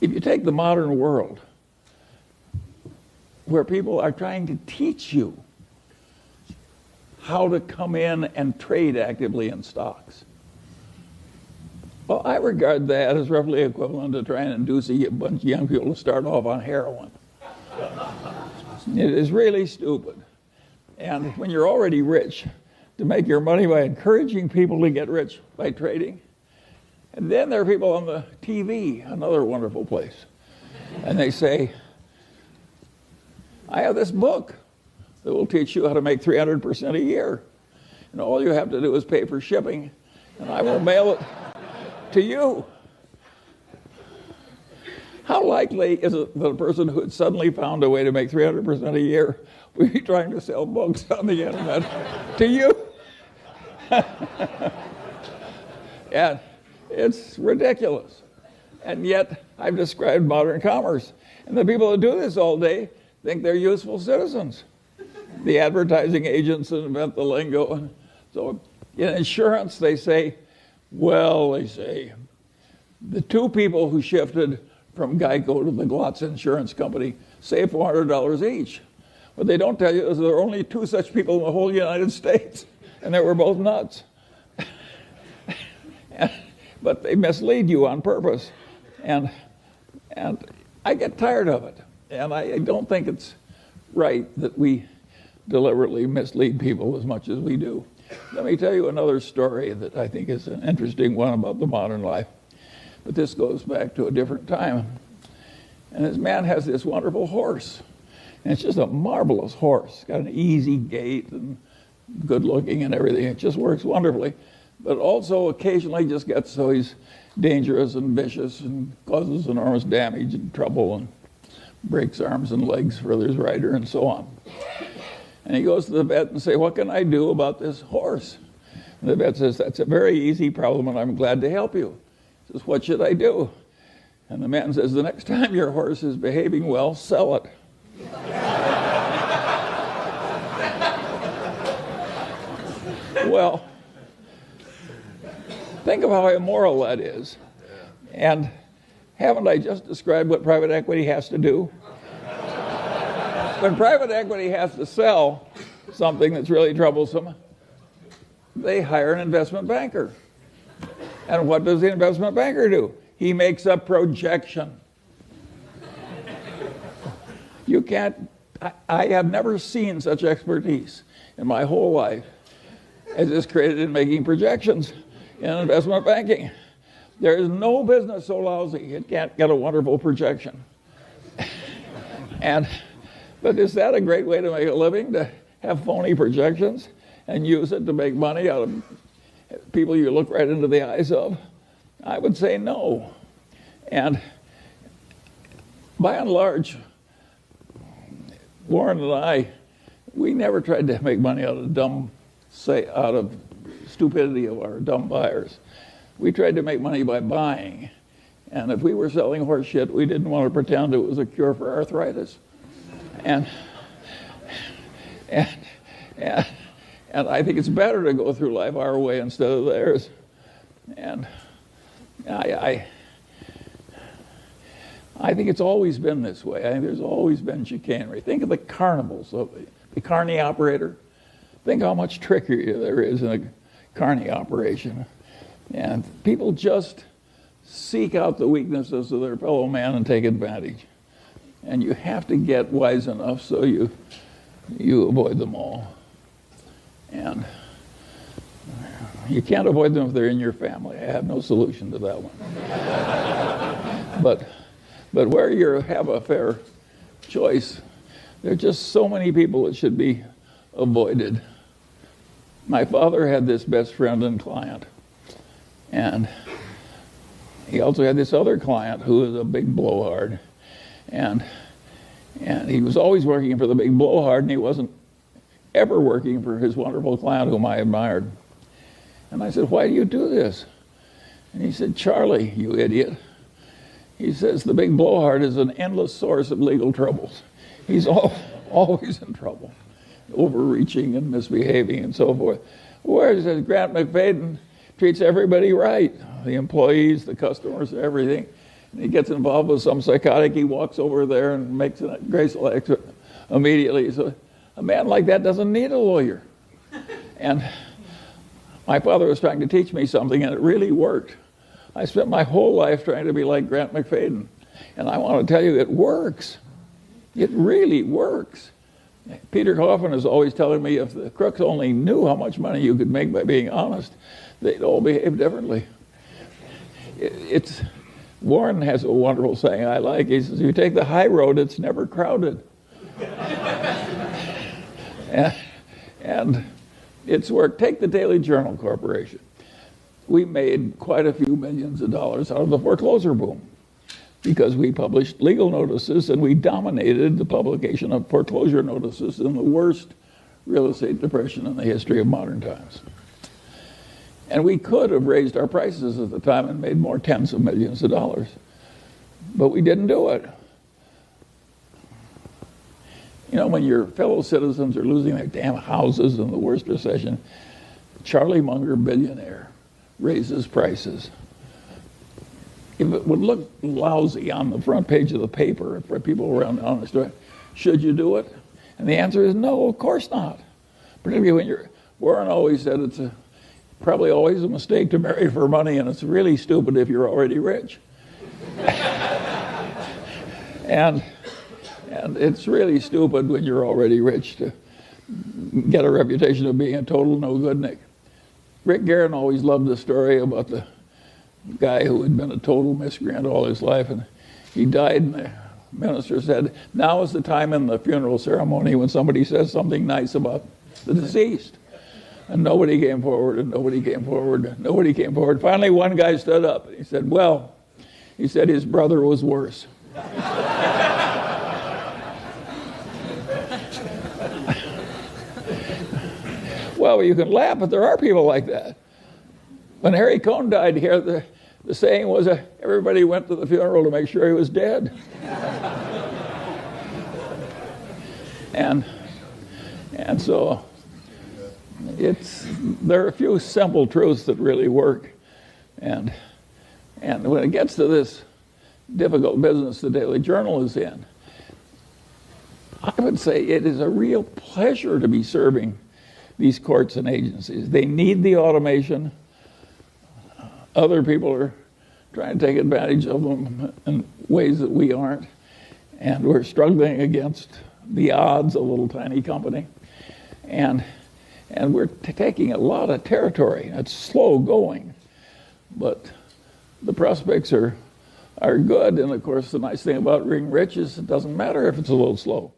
if you take the modern world, where people are trying to teach you how to come in and trade actively in stocks, well, I regard that as roughly equivalent to trying to induce a bunch of young people to start off on heroin. It is really stupid. And when you're already rich, to make your money by encouraging people to get rich by trading. And then there are people on the TV, another wonderful place, and they say, I have this book that will teach you how to make 300% a year. And all you have to do is pay for shipping, and I will mail it to you. How likely is it that a person who had suddenly found a way to make 300% a year would be trying to sell books on the internet to you? And it's ridiculous. And yet, I've described modern commerce. And the people that do this all day think they're useful citizens. The advertising agents that invent the lingo. And so in insurance, they say, the two people who shifted from Geico to the Glotz Insurance Company saved $400 each. What they don't tell you is there are only two such people in the whole United States, and they were both nuts. But they mislead you on purpose. And I get tired of it. And I don't think it's right that we deliberately mislead people as much as we do. Let me tell you another story that I think is an interesting one about the modern life. But this goes back to a different time. And this man has this wonderful horse. And it's just a marvelous horse. It's got an easy gait and good looking and everything. It just works wonderfully. But also occasionally just gets so he's dangerous and vicious and causes enormous damage and trouble and breaks arms and legs for his rider and so on. And he goes to the vet and says, what can I do about this horse? And the vet says, that's a very easy problem and I'm glad to help you. He says, what should I do? And the man says, the next time your horse is behaving well, sell it. Well, think of how immoral that is. And haven't I just described what private equity has to do? When private equity has to sell something that's really troublesome, they hire an investment banker. And what does the investment banker do? He makes a projection. You can't, I have never seen such expertise in my whole life as is created in making projections in investment banking. There is no business so lousy it can't get a wonderful projection. But is that a great way to make a living, to have phony projections and use it to make money out of people you look right into the eyes of? I would say no. And by and large, Warren and I, we never tried to make money out of stupidity of our dumb buyers. We tried to make money by buying. And if we were selling horse shit, we didn't want to pretend it was a cure for arthritis. And I think it's better to go through life our way instead of theirs. And I think it's always been this way. I think there's always been chicanery. Think of the carnivals, of the carny operator. Think how much trickery there is in a carny operation. And people just seek out the weaknesses of their fellow man and take advantage. And you have to get wise enough so you avoid them all. And you can't avoid them if they're in your family. I have no solution to that one. But where you have a fair choice, there are just so many people that should be avoided. My father had this best friend and client. And he also had this other client who was a big blowhard. And he was always working for the big blowhard, and he wasn't ever working for his wonderful client whom I admired. And I said, why do you do this? And he said, Charlie, you idiot. He says, the big blowhard is an endless source of legal troubles. He's always in trouble, overreaching and misbehaving and so forth. Whereas Grant McFadden treats everybody right, the employees, the customers, everything. He gets involved with some psychotic. He walks over there and makes a graceful exit immediately. So a man like that doesn't need a lawyer. And my father was trying to teach me something, and it really worked. I spent my whole life trying to be like Grant McFadden. And I want to tell you, it works. It really works. Peter Coffin is always telling me if the crooks only knew how much money you could make by being honest, they'd all behave differently. Warren has a wonderful saying I like. He says, you take the high road, it's never crowded. and it's worked. Take the Daily Journal Corporation. We made quite a few millions of dollars out of the foreclosure boom because we published legal notices and we dominated the publication of foreclosure notices in the worst real estate depression in the history of modern times. And we could have raised our prices at the time and made more tens of millions of dollars. But we didn't do it. You know, when your fellow citizens are losing their damn houses in the worst recession, Charlie Munger, billionaire, raises prices. If it would look lousy on the front page of the paper for people around the honest way, should you do it? And the answer is no, of course not. Particularly when Warren always said it's probably always a mistake to marry for money, and it's really stupid if you're already rich. and it's really stupid when you're already rich to get a reputation of being a total no-goodnik. Rick Guerin always loved the story about the guy who had been a total miscreant all his life, and he died, and the minister said, now is the time in the funeral ceremony when somebody says something nice about the deceased. And nobody came forward, and nobody came forward, and nobody came forward. Finally, one guy stood up, and he said, well, he said his brother was worse. Well, you can laugh, but there are people like that. When Harry Cohn died here, the saying was everybody went to the funeral to make sure he was dead. and so there are a few simple truths that really work. And when it gets to this difficult business the Daily Journal is in, I would say it is a real pleasure to be serving these courts and agencies. They need the automation. Other people are trying to take advantage of them in ways that we aren't. And we're struggling against the odds, a little tiny company. And we're taking a lot of territory. It's slow going, but the prospects are good. And of course, the nice thing about being rich is it doesn't matter if it's a little slow.